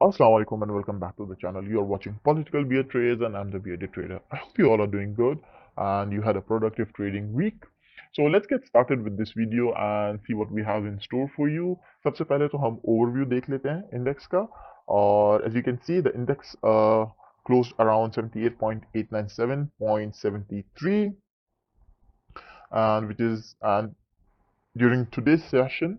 Assalamu alaikum and welcome back to the channel. You are watching Political Beard Trades and I'm the bearded trader. I hope you all are doing good and you had a productive trading week. So let's get started with this video and see what we have in store for you. सबसे पहले तो हम overview देख लेते हैं index का और as you can see the index closed around 78.897.73 and which is and during today's session,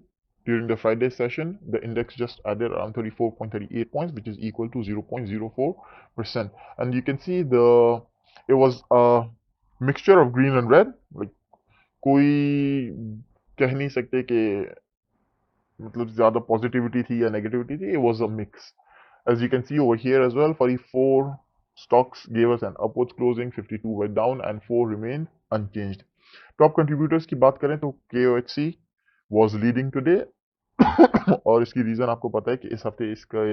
during the Friday session, the index just added around 34.38 points, which is equal to 0.04%. And you can see it was a mixture of green and red. Like कोई कह नहीं सकते कि मतलब ज़्यादा positivity थी या negativity थी. It was a mix. As you can see over here as well, 44 stocks gave us an upwards closing, 52 were down, and 4 remained unchanged. Top contributors की बात करें तो KOHC was leading today और इसकी reason आपको पता है कि इस हफ्ते इसका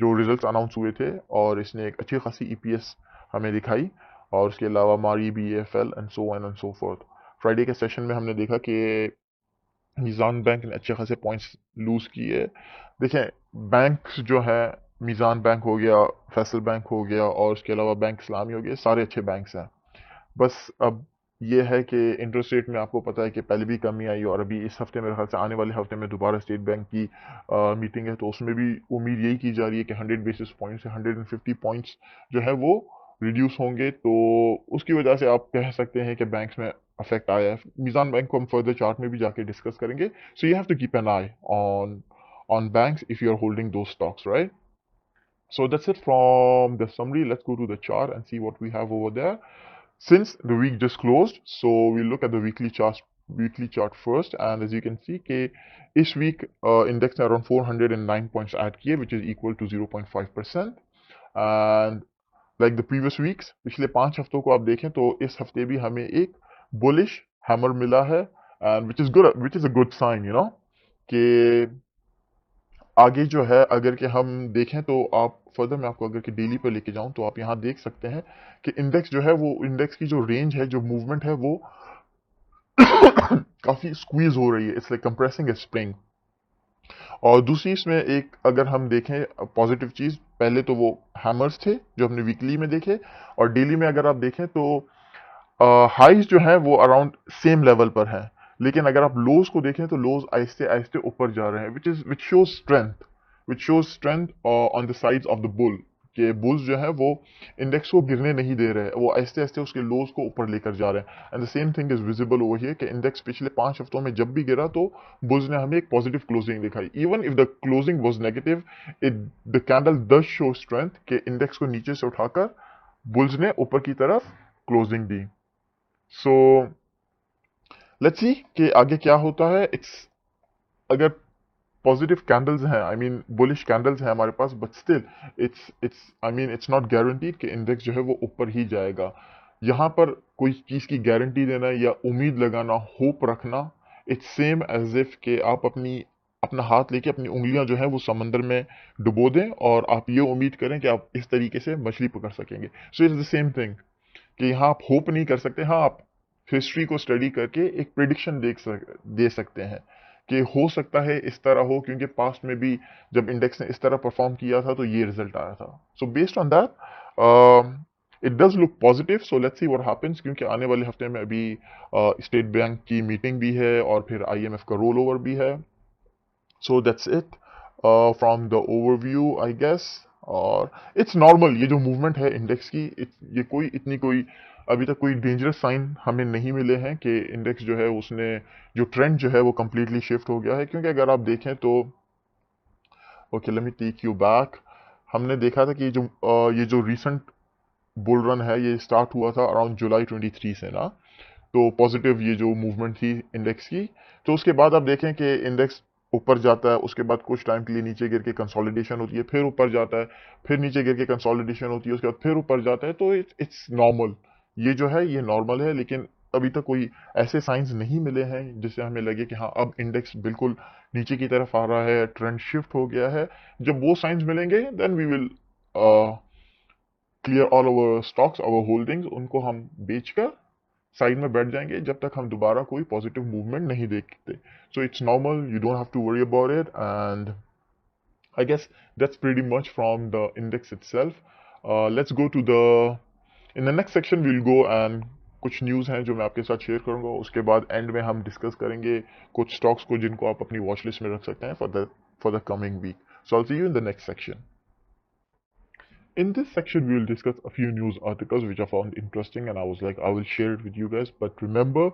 जो रिजल्ट्स अनाउंस हुए थे और इसने एक अच्छी खासी ईपीएस हमें दिखाई और उसके अलावा मारी BFL and so on and so fourth. Friday के सेशन में हमने देखा कि मीज़ान बैंक ने अच्छे खासे पॉइंट्स लूज किए. देखें बैंक्स जो है, मीज़ान बैंक हो गया, फैसल बैंक हो गया और उसके अलावा बैंक इस्लामी हो गया, सारे अच्छे बैंक्स हैं. बस अब ये है कि इंटरेस्ट रेट में आपको पता है कि पहले भी कमी आई और अभी इस हफ्ते मेरे ख्याल से आने वाले हफ्ते में दोबारा स्टेट बैंक की मीटिंग है, तो उसमें भी उम्मीद यही की जा रही है कि 100 बेसिस पॉइंट से 150 पॉइंट्स जो है वो रिड्यूस होंगे. तो उसकी वजह से आप कह सकते हैं कि बैंक्स में अफेक्ट आया है. मीज़ान बैंक को हम फर्दर चार्ट में भी जाके डिस्कस करेंगे. So you have to keep an eye on banks if you are holding those stocks, right? So that's it from the summary. Let's go to the chart and see what we have over there. Since the week just closed, so we look at the weekly chart first, and as you can see कि इस week index ने around 409 points add किए, which is equal to 0.5%. and like the previous weeks, पिछले 5 हफ्तों को आप देखें तो इस हफ्ते भी हमें एक bullish hammer मिला है, and which is a good sign, you know, कि आगे जो है अगर कि हम देखें तो आप फर्दर मैं आपको अगर कि डेली पे लेके जाऊं तो आप यहाँ देख सकते हैं कि इंडेक्स जो है वो इंडेक्स की जो रेंज है, जो मूवमेंट है वो काफी स्क्वीज हो रही है. It's like compressing A spring. और दूसरी इसमें एक अगर हम देखें पॉजिटिव चीज, पहले तो वो हैमर्स थे जो हमने वीकली में देखे, और डेली में अगर आप देखें तो हाइज जो है वो अराउंड सेम लेवल पर है, लेकिन अगर आप लोज को देखें तो लोज आहिस्ते आहिस्ते ऊपर जा रहे हैं, which shows strength on the sides of the bull. के बुल्स जो है वो इंडेक्स को गिरने नहीं दे रहे हैं, वो आहिस्ते आहिस्ते उसके लोज को ऊपर लेकर जा रहे हैं. And the same thing is visible over here कि इंडेक्स पिछले 5 हफ्तों में जब भी गिरा तो बुल्स ने हमें एक पॉजिटिव क्लोजिंग दिखाई. Even if the closing was negative, it the candle does show strength के इंडेक्स को नीचे से उठाकर बुल्स ने ऊपर की तरफ क्लोजिंग दी. सो लेट्स सी कि आगे क्या होता है. इट्स अगर पॉजिटिव कैंडल्स हैं, आई मीन बुलिश कैंडल्स हैं हमारे पास, but still it's I mean it's not guaranteed कि इंडेक्स जो है वो ऊपर ही जाएगा. यहाँ पर कोई चीज़ की गारंटी देना या उम्मीद लगाना, होप रखना, इट्स सेम एज इफ कि आप अपना हाथ लेके अपनी उंगलियां जो है वो समंदर में डुबो दें और आप ये उम्मीद करें कि आप इस तरीके से मछली पकड़ सकेंगे. So it's the same thing कि यहाँ आप होप नहीं कर सकते. हाँ, आप हिस्ट्री को स्टडी करके एक प्रिडिक्शन दे सकते हैं कि हो सकता है इस तरह हो, क्योंकि पास्ट में भी जब इंडेक्स ने इस तरह परफॉर्म किया था तो ये रिजल्ट आया था. So based on that it does look positive. So let's see what happens, क्योंकि आने वाले हफ्ते में अभी स्टेट बैंक की मीटिंग भी है और फिर IMF का रोल ओवर भी है. So that's it from the overview I guess. और इट्स नॉर्मल ये जो मूवमेंट है इंडेक्स की, ये कोई अभी तक कोई डेंजरस साइन हमें नहीं मिले हैं कि इंडेक्स जो है उसने जो ट्रेंड जो है वो कम्प्लीटली शिफ्ट हो गया है. क्योंकि अगर आप देखें तो okay let me take you back. हमने देखा था कि ये जो रीसेंट बुल रन है ये स्टार्ट हुआ था अराउंड जुलाई 23 से ना, तो पॉजिटिव ये जो मूवमेंट थी इंडेक्स की. तो उसके बाद आप देखें कि इंडेक्स ऊपर जाता है, उसके बाद कुछ टाइम के लिए नीचे गिर के कंसोलिडेशन होती है, फिर ऊपर जाता है, फिर नीचे गिर के कंसोलिडेशन होती है, उसके बाद फिर ऊपर जाता है. तो इट्स नॉर्मल, ये जो है ये नॉर्मल है. लेकिन अभी तक कोई ऐसे साइंस नहीं मिले हैं जिससे हमें लगे कि हाँ अब इंडेक्स बिल्कुल नीचे की तरफ आ रहा है, ट्रेंड शिफ्ट हो गया है. जब वो साइंस मिलेंगे then we will clear all over stocks, over holdings, उनको हम बेचकर साइड में बैठ जाएंगे जब तक हम दोबारा कोई पॉजिटिव मूवमेंट नहीं देखते. So it's normal, you don't have to worry about it. And I guess that's pretty much from the index itself. Let's go to the in the next section we'll go and कुछ news हैं जो मैं आपके साथ share करूंगा. उसके बाद and में हम डिस्कस करेंगे कुछ स्टॉक्स को जिनको आप अपनी वॉच लिस्ट में रख सकते हैं for the coming week. So I will see you in the next section. In this section, we will discuss a few news articles which I found interesting and I was like, I will share it with you guys. But remember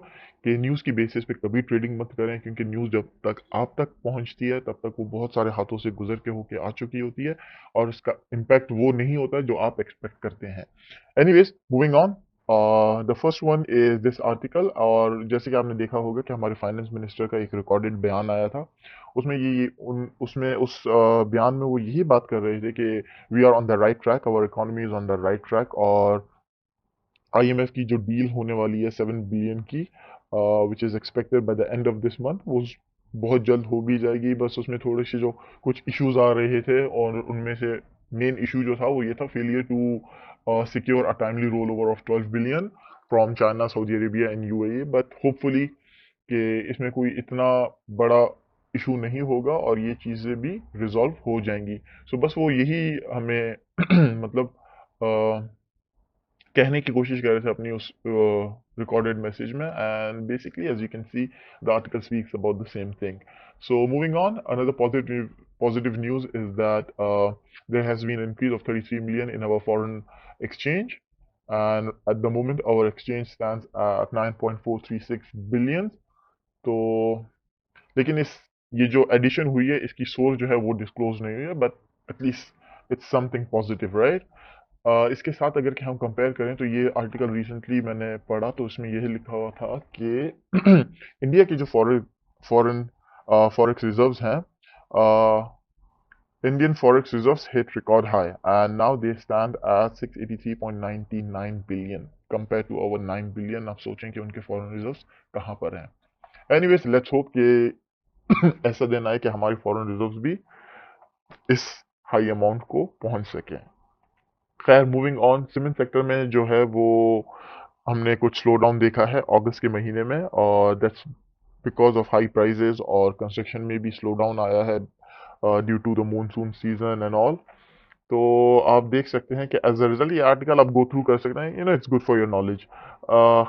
कि news की basis पे कभी trading मत करें क्योंकि news जब तक आप तक पहुंचती है तब तक वो बहुत सारे हाथों से गुजर के होके आ चुकी होती है और उसका इम्पैक्ट वो नहीं होता जो आप एक्सपेक्ट करते हैं. Anyways, moving on. The first one is this article. और जैसे कि आपने देखा होगा कि हमारे फाइनेंस मिनिस्टर का एक रिकॉर्डेड बयान आया था. उसमें उसमें उस बयान में वो यही बात कर रहे थे कि we are on the right track, our economy is on the right track. और आईएमएफ की जो डील होने वाली है 7 बिलियन की which is expected by the end of this month, वो बहुत जल्द हो भी जाएगी. बस उसमें थोड़े से जो कुछ इश्यूज आ रहे थे और उनमें से मेन इशू जो था वो ये था, failure to secure a timely roll over of 12 billion from China, Saudi Arabia and UAE. But hopefully कि इसमें कोई इतना बड़ा इशू नहीं होगा और ये चीज़ें भी रिजॉल्व हो जाएंगी. सो बस वो यही हमें मतलब कहने की कोशिश कर रहे थे अपनी उस रिकॉर्डेड मैसेज में. And basically as you can see the article speaks about the same thing. So moving on, another positive news is that there has been an increase of 33 million in our foreign exchange, and at the moment our exchange stands at 9.436 billion. तो लेकिन ये जो addition हुई है इसकी source जो है वो डिस्क्लोज नहीं हुई है, but at least it's something positive, right. इसके साथ अगर कि हम कंपेयर करें तो ये आर्टिकल रिसेंटली मैंने पढ़ा तो इसमें यही लिखा हुआ था कि इंडिया की जो फॉरेन फॉरेक्स रिजर्व्स हैं, Indian forex reserves hit record high and now they stand at 683.99 billion compared to over 9 billion. आप सोचें कि उनके foreign reserves कहाँ पर हैं. Anyways, let's hope कि ऐसा दिन आए कि हमारी foreign reserves भी इस हाई अमाउंट को पहुंच सकें. खैर, मूविंग ऑन, सीमेंट सेक्टर में जो है वो हमने कुछ स्लो डाउन देखा है अगस्त के महीने में और that's because of high prices और कंस्ट्रक्शन में भी स्लो डाउन आया है due to the monsoon season and all. तो आप देख सकते हैं कि एज अ रिजल्ट ये आर्टिकल आप गो थ्रू कर सकते हैं. It's good for your knowledge.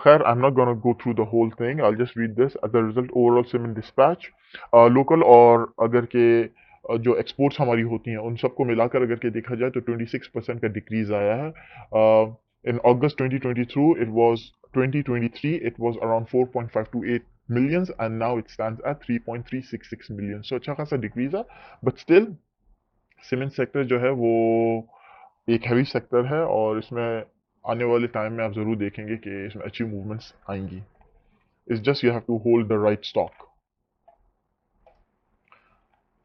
खैर, I am not gonna go through the whole thing, I just read this. As a result overall cement dispatch local और अगर के जो एक्सपोर्ट्स हमारी होती हैं उन सबको मिलाकर अगर के देखा जाए तो 26% का डिक्रीज आया है. इन अगस्त 2023 it was around 4.528 millions and now it stands at 3.366 million. So अच्छा खासा डिक्रीज है, बट स्टिल सीमेंट सेक्टर जो है वो एक हैवी सेक्टर है और इसमें आने वाले टाइम में आप ज़रूर देखेंगे कि इसमें अच्छी मूवमेंट्स आएंगी. It's just you have to hold the right stock.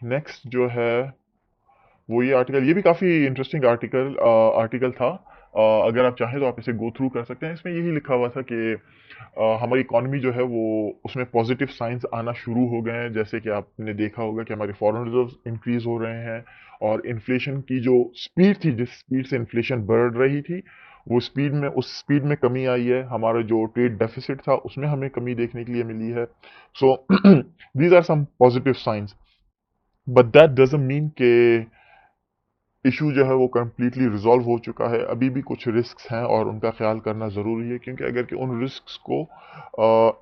Next जो है वो ये आर्टिकल, ये भी काफ़ी इंटरेस्टिंग आर्टिकल था. अगर आप चाहें तो आप इसे गो थ्रू कर सकते हैं. इसमें यही लिखा हुआ था कि हमारी इकॉनमी जो है वो उसमें पॉजिटिव साइंस आना शुरू हो गए हैं. जैसे कि आपने देखा होगा कि हमारे फॉरेन रिजर्व्स इंक्रीज हो रहे हैं और इन्फ्लेशन की जो स्पीड थी, जिस स्पीड से इन्फ्लेशन बढ़ रही थी, वो उस स्पीड में कमी आई है. हमारा जो ट्रेड डेफिसिट था उसमें हमें कमी देखने के लिए मिली है. So these are some positive signs, but that doesn't mean के इशू जो है वो कम्प्लीटली रिजॉल्व हो चुका है. अभी भी कुछ रिस्क हैं और उनका ख्याल करना ज़रूरी है क्योंकि अगर कि उन रिस्क को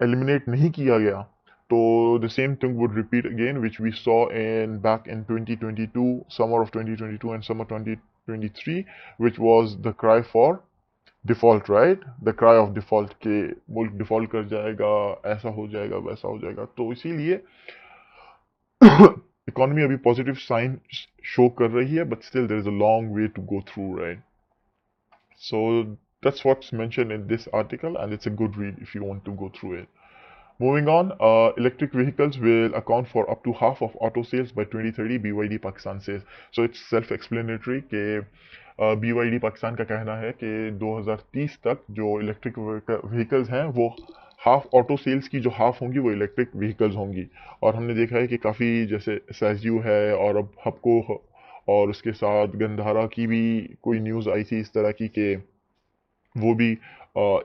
एलिमिनेट नहीं किया गया तो the same thing would repeat again which we saw in back in 2022, summer of 2022 and summer 2023, which was the cry for default, right. The cry of default के मुल्क डिफॉल्ट कर जाएगा, ऐसा हो जाएगा, वैसा हो जाएगा. तो इसीलिए इकोनॉमी अभी पॉजिटिव साइन शो कर रही है, but still there is a long way to go through, right. So that's what's mentioned in this article and it's a good read if you want to go through it. Moving on, electric vehicles will account for up to half of auto sales by 2030, BYD Pakistan says. So it's self-explanatory कि BYD Pakistan का कहना है कि 2030 तक जो electric vehicles हैं वो half auto sales की जो हाफ होंगी वो इलेक्ट्रिक व्हीकल्स होंगी. और हमने देखा है कि काफ़ी जैसे सैजयू है और अब हपको और उसके साथ गंधारा की भी कोई न्यूज़ आई थी इस तरह की कि वो भी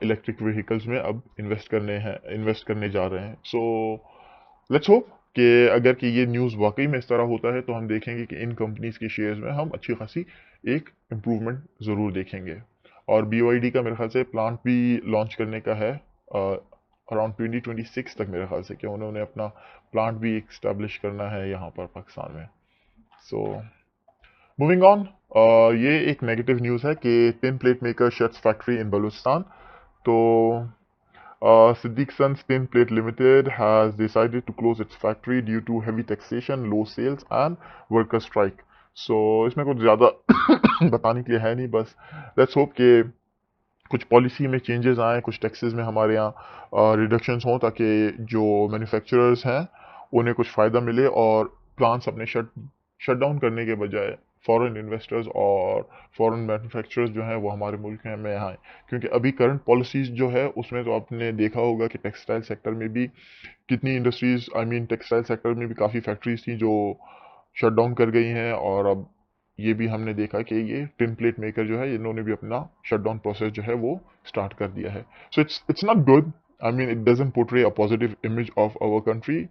इलेक्ट्रिक व्हीकल्स में अब इन्वेस्ट करने जा रहे हैं. सो लेट्स होप कि अगर कि ये न्यूज़ वाकई में इस तरह होता है तो हम देखेंगे कि इन कंपनीज के शेयर्स में हम अच्छी खासी एक इम्प्रूवमेंट ज़रूर देखेंगे। और BYD का मेरे ख्याल से प्लांट भी लॉन्च करने का है अराउंड 2026 तक, मेरे ख्याल से कि उन्होंने अपना प्लांट भी इस्टेब्लिश करना है यहाँ पर पाकिस्तान में। सो मूविंग ऑन, ये एक नेगेटिव न्यूज़ है कि tin plate maker shuts factory in Balochistan. तो Siddiq Sun's Tin Plate Limited has decided to close its factory due to heavy taxation, low sales and worker strike. So इसमें कुछ ज़्यादा बताने के लिए है नहीं, बस लेट्स होप कि कुछ पॉलिसी में चेंजेस आए, कुछ टैक्सेस में हमारे यहाँ रिडक्शंस हों, ताकि जो मैन्युफैक्चरर्स हैं उन्हें कुछ फ़ायदा मिले और प्लांट्स अपने शट डाउन करने के बजाय फॉरेन इन्वेस्टर्स और फॉरेन मैन्युफैक्चरर्स जो हैं वो हमारे मुल्क में आए। क्योंकि अभी करंट पॉलिसीज़ जो है उसमें तो आपने देखा होगा कि टेक्सटाइल सेक्टर में भी कितनी industries, I mean textile sector में भी काफ़ी फैक्ट्रीज थी जो शट डाउन कर गई हैं। और अब ये भी हमने देखा कि ये टिन प्लेट मेकर जो है इन्होंने भी अपना शटडाउन प्रोसेस जो है वो स्टार्ट कर दिया है। So it's not good, I mean it doesn't portray a positive image of our country.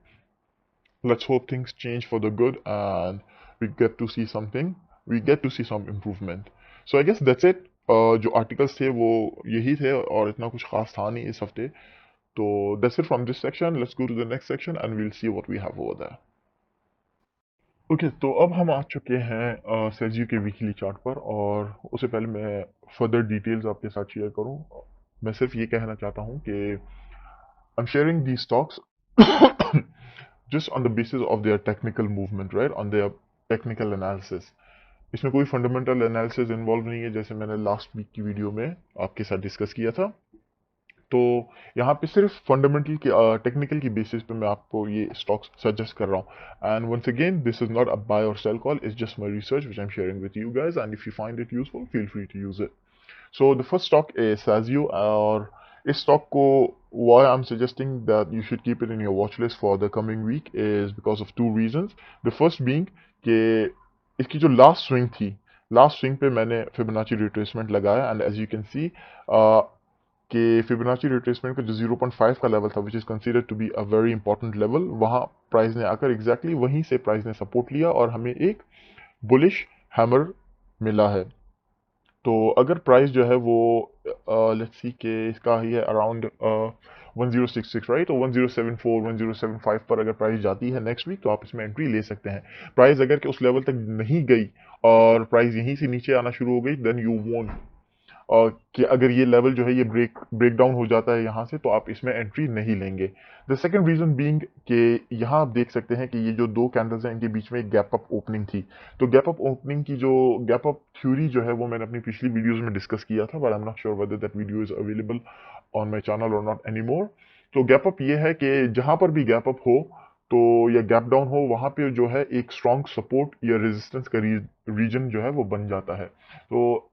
Let's hope things change for the good and we get to see something, we get to see some improvement. So I guess that's it. जो articles थे वो यही थे और इतना कुछ खास था नहीं इस हफ्ते। तो that's it from this section, let's go to the next section and we'll see what we have over there. Okay, तो अब हम आ चुके हैं सेजियो के वीकली चार्ट पर, और उससे पहले मैं फर्दर डिटेल्स आपके साथ शेयर करूं, मैं सिर्फ ये कहना चाहता हूं कि आई am sharing the stocks just on the basis of their technical movement, right, on their technical analysis। इसमें कोई फंडामेंटल एनालिसिस इन्वॉल्व नहीं है, जैसे मैंने लास्ट वीक की वीडियो में आपके साथ डिस्कस किया था। तो यहाँ पे सिर्फ फंडामेंटल की टेक्निकल की बेसिस पे मैं आपको ये स्टॉक्स सजेस्ट कर रहा हूँ। And once again this is not a buy और sell call, it's just my research which I am sharing with you guys, and if you find it useful feel free to use it. So the first stock is Sazio, और इस stock को why I'm suggesting that you should keep it in your watch list for the coming week is because of two reasons। The first being कि इसकी जो last swing थी, last swing पे मैंने Fibonacci retracement लगाया, and as you can see कि Fibonacci retracement का जो 0.5 का लेवल था which is considered to be a very important level, वहाँ प्राइस ने आकर एग्जैक्टली वहीं से प्राइस ने सपोर्ट लिया और हमें एक बुलिश हैमर मिला है। तो अगर प्राइस जो है वो लेट्स सी के इसका ही है अराउंड 1066, राइट, तो 1074 1075 पर अगर प्राइस जाती है नेक्स्ट वीक तो आप इसमें एंट्री ले सकते हैं। प्राइस अगर कि उस लेवल तक नहीं गई और प्राइस यहीं से नीचे आना शुरू हो गई, देन यू वोंट, और कि अगर ये लेवल जो है ये ब्रेक डाउन हो जाता है यहाँ से, तो आप इसमें एंट्री नहीं लेंगे। द सेकंड रीजन बीइंग कि यहाँ आप देख सकते हैं कि ये जो दो कैंडल्स हैं इनके बीच में एक गैप अप ओपनिंग थी। तो गैप अप ओपनिंग की जो गैप अप थ्योरी जो है वो मैंने अपनी पिछली वीडियोस में डिस्कस किया था, but I am not sure whether that video is available on my channel और नॉट एनी मोर। तो गैप अप ये है कि जहां पर भी गैप अप हो तो या गैप डाउन हो, वहां पे जो है एक स्ट्रॉन्ग सपोर्ट या रेजिस्टेंस का रीजन जो है वो बन जाता है। तो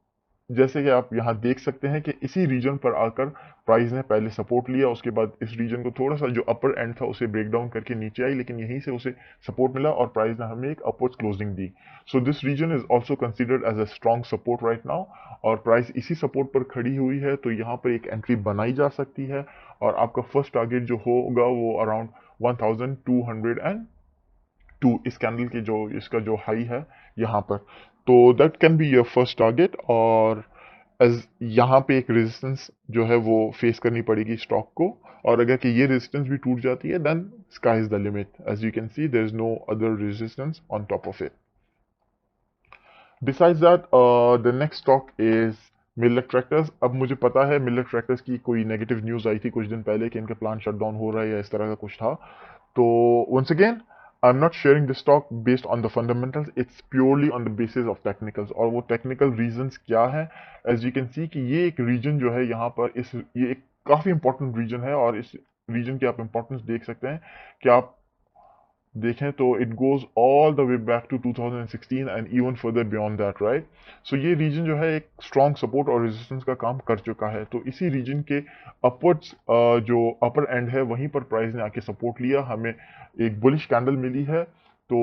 जैसे कि आप यहाँ देख सकते हैं कि इसी रीजन पर आकर प्राइस ने पहले सपोर्ट लिया, उसके बाद इस रीजन को थोड़ा सा जो अपर एंड था उसे ब्रेक डाउन करके नीचे आई, लेकिन यहीं से उसे सपोर्ट मिला और प्राइस ने हमें एक अपवर्ड क्लोजिंग दी। So this region is also considered as a strong support right now, और प्राइस इसी सपोर्ट पर खड़ी हुई है, तो यहाँ पर एक एंट्री बनाई जा सकती है। और आपका फर्स्ट टारगेट जो होगा वो अराउंड 1202 इस कैंडल की जो इसका जो हाई है यहाँ पर, तो that can be your first target. और एज यहाँ पे एक रेजिस्टेंस जो है वो फेस करनी पड़ेगी स्टॉक को, और अगर कि ये रेजिस्टेंस भी टूट जाती है then sky is the limit, as you can see there is no other resistance on top of it. Besides that the next stock is Millat Tractors. अब मुझे पता है मिलर ट्रैक्टर्स की कोई नेगेटिव न्यूज आई थी कुछ दिन पहले कि इनका प्लांट शट डाउन हो रहा है या इस तरह का कुछ था। तो once again, I'm not sharing this stock based on the fundamentals, it's purely on the basis of technicals। और वो technical reasons क्या है, as you can see कि ये एक region जो है यहाँ पर ये एक काफ़ी important region है, और इस region की आप importance देख सकते हैं कि आप देखें तो it goes all the way back to 2016 and even further beyond that, right. So ये रीजन जो है एक स्ट्रॉन्ग सपोर्ट और रेजिस्टेंस का काम कर चुका है, तो इसी रीजन के अपवर्ड्स जो अपर एंड है वहीं पर प्राइस ने आके सपोर्ट लिया, हमें एक बुलिश कैंडल मिली है। तो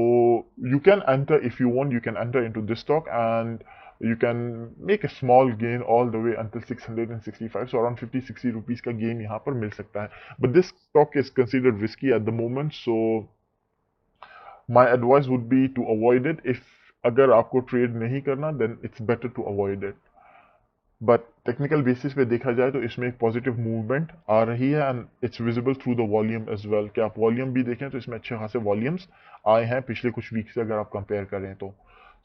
you can enter if you want, you can enter into this stock and you can make a small gain all the way until 665, so around 50-60 rupees का गेन यहाँ पर मिल सकता है, but this stock is considered risky at the moment, so my advice would be to avoid it. If अगर आपको ट्रेड नहीं करना then it's better to avoid it. But technical basis पे देखा जाए तो इसमें एक पॉजिटिव मूवमेंट आ रही है and it's visible through the volume as well. कि आप वॉल्यूम भी देखें तो इसमें अच्छे खासे वॉल्यूम्स आए हैं पिछले कुछ वीक से अगर आप कंपेयर करें तो।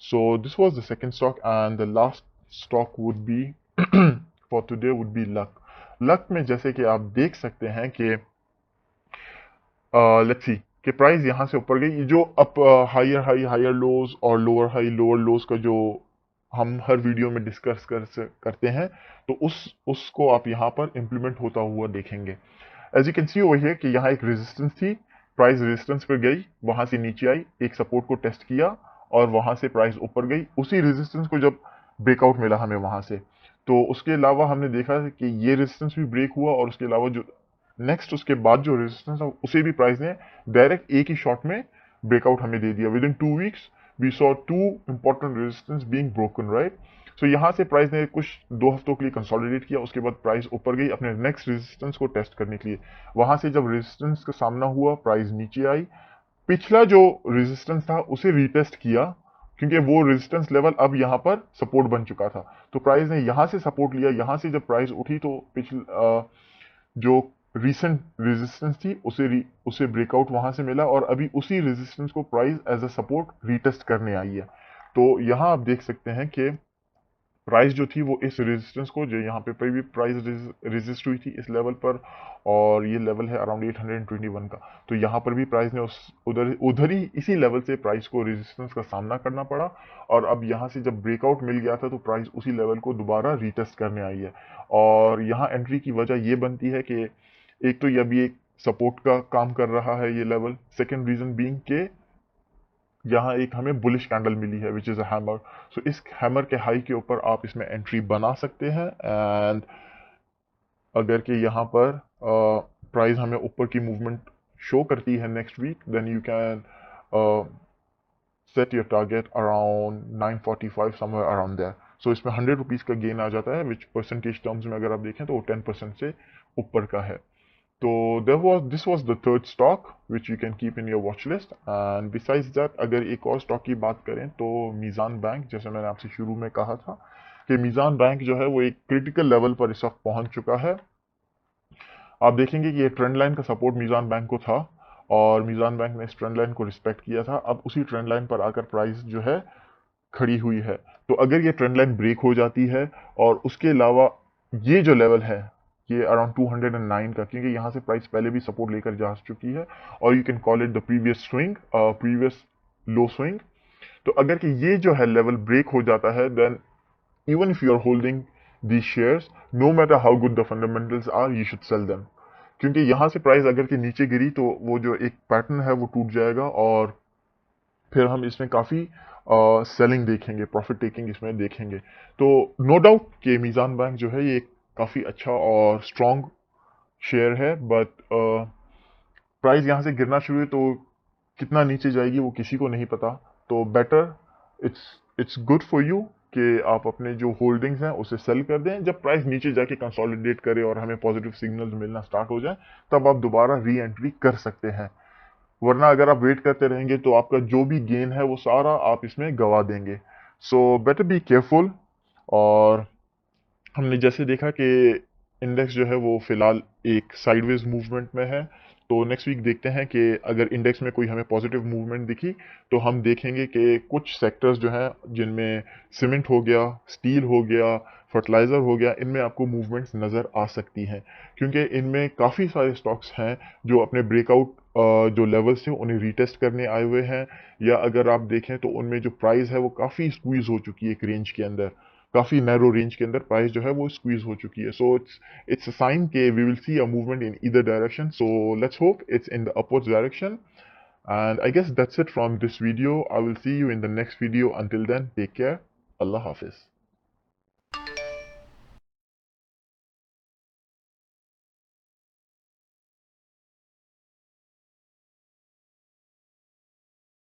So this was the second stock and the last stock would be for today would be luck. Luck में जैसे कि आप देख सकते हैं कि लेट्स सी कि प्राइस यहां से ऊपर गई। जो up higher high higher lows और लोअर हाई लोअर लोज का जो हम हर वीडियो में डिस्कस करते हैं तो उसको आप यहां पर इंप्लीमेंट होता हुआ देखेंगे। As you can see over here कि यहाँ एक रेजिस्टेंस थी, प्राइस रेजिस्टेंस पर गई, वहां से नीचे आई, एक सपोर्ट को टेस्ट किया और वहां से प्राइस ऊपर गई। उसी रेजिस्टेंस को जब ब्रेकआउट मिला हमें वहां से, तो उसके अलावा हमने देखा कि ये रेजिस्टेंस भी ब्रेक हुआ और उसके अलावा जो नेक्स्ट उसके बाद जो रेजिस्टेंस था उसे भी प्राइस ने डायरेक्ट एक ही शॉट में ब्रेकआउट हमें दे दिया। Within 2 weeks we saw 2 important resistance being broken, right. So यहाँ से प्राइस ने कुछ 2 हफ्तों के लिए कंसोलिडेट किया, उसके बाद प्राइस ऊपर गई अपने नेक्स्ट रेजिस्टेंस को टेस्ट करने के लिए। वहां से जब रेजिस्टेंस का सामना हुआ प्राइस नीचे आई, पिछला जो रेजिस्टेंस था उसे रीटेस्ट किया क्योंकि वो रेजिस्टेंस लेवल अब यहाँ पर सपोर्ट बन चुका था। तो प्राइस ने यहाँ से सपोर्ट लिया, यहाँ से जब प्राइस उठी तो जो रीसेंट रेजिस्टेंस थी उसे ब्रेकआउट वहां से मिला और अभी उसी रेजिस्टेंस को price as a support retest करने आई है। तो यहाँ आप देख सकते हैं कि प्राइस जो थी वो इस रेजिस्टेंस को, जो यहाँ पे भी प्राइस रेजिस्ट हुई थी इस लेवल पर, और ये लेवल है अराउंड 821 का। तो यहाँ पर भी प्राइस ने उस उधर उधर ही इसी लेवल से प्राइस को रेजिस्टेंस का सामना करना पड़ा और अब यहाँ से जब ब्रेकआउट मिल गया था तो प्राइस उसी लेवल को दोबारा रीटेस्ट करने आई है। और यहाँ एंट्री की वजह ये बनती है कि एक तो ये अभी एक सपोर्ट का काम कर रहा है ये लेवल, सेकेंड रीजन बीइंग के यहाँ एक हमें बुलिश कैंडल मिली है विच इज अ हैमर। सो इस हैमर के हाई के ऊपर आप इसमें एंट्री बना सकते हैं एंड अगर कि यहाँ पर प्राइस हमें ऊपर की मूवमेंट शो करती है next week then you can set your target around 945 somewhere around there. So इसमें 100 रुपीज़ का गेन आ जाता है विच परसेंटेज टर्म्स में अगर आप देखें तो वो 10% से ऊपर का है। तो this was the third stock which you can keep in your watch list and besides that अगर एक और स्टॉक की बात करें तो मीज़ान बैंक, जैसे मैंने आपसे शुरू में कहा था कि मीज़ान बैंक जो है वो एक क्रिटिकल लेवल पर इस वक्त पहुंच चुका है। आप देखेंगे कि ये ट्रेंड लाइन का सपोर्ट मीज़ान बैंक को था और मीज़ान बैंक ने इस ट्रेंड लाइन को रिस्पेक्ट किया था। अब उसी ट्रेंड लाइन पर आकर प्राइस जो है खड़ी हुई है। तो अगर ये ट्रेंड लाइन ब्रेक हो जाती है और उसके अलावा ये जो लेवल है ये अराउंड 209 का, क्योंकि यहाँ से प्राइस पहले भी सपोर्ट लेकर जा चुकी है और you can call it the previous swing, previous low swing. तो अगर कि ये जो है लेवल ब्रेक हो जाता है then even if you are holding these shares, no matter how good the fundamentals are, you should sell them। क्योंकि यहाँ से प्राइस अगर कि नीचे गिरी तो वो जो एक पैटर्न है वो टूट जाएगा और फिर हम इसमें काफ़ी सेलिंग देखेंगे, प्रॉफिट टेकिंग इसमें देखेंगे। तो नो डाउट कि मीज़ान बैंक जो है ये काफ़ी अच्छा और स्ट्रॉन्ग शेयर है, बट प्राइस यहाँ से गिरना शुरू है तो कितना नीचे जाएगी वो किसी को नहीं पता। तो better it's it's good for you कि आप अपने जो होल्डिंग्स हैं उसे सेल कर दें। जब प्राइस नीचे जाके कंसोलिडेट करे और हमें पॉजिटिव सिग्नल्स मिलना स्टार्ट हो जाए तब आप दोबारा री एंट्री कर सकते हैं, वरना अगर आप वेट करते रहेंगे तो आपका जो भी गेन है वो सारा आप इसमें गवा देंगे। So better be careful. और हमने जैसे देखा कि इंडेक्स जो है वो फिलहाल एक साइडवेज मूवमेंट में है, तो नेक्स्ट वीक देखते हैं कि अगर इंडेक्स में कोई हमें पॉजिटिव मूवमेंट दिखी तो हम देखेंगे कि कुछ सेक्टर्स जो हैं जिनमें सीमेंट हो गया, स्टील हो गया, फर्टिलाइज़र हो गया, इनमें आपको मूवमेंट्स नज़र आ सकती हैं क्योंकि इनमें काफ़ी सारे स्टॉक्स हैं जो अपने ब्रेकआउट जो लेवल्स थे उन्हें रीटेस्ट करने आए हुए हैं, या अगर आप देखें तो उनमें जो प्राइस है वो काफ़ी स्क्वीज हो चुकी है एक रेंज के अंदर, काफ़ी नैरो रेंज के अंदर प्राइस जो है वो स्क्वीज हो चुकी है। सो इट्स अ साइन के we will see a movement in either direction. So let's hope it's in the upwards direction and I guess that's it from this video. I will see you in the next video. Until then, take care. Allah Hafiz.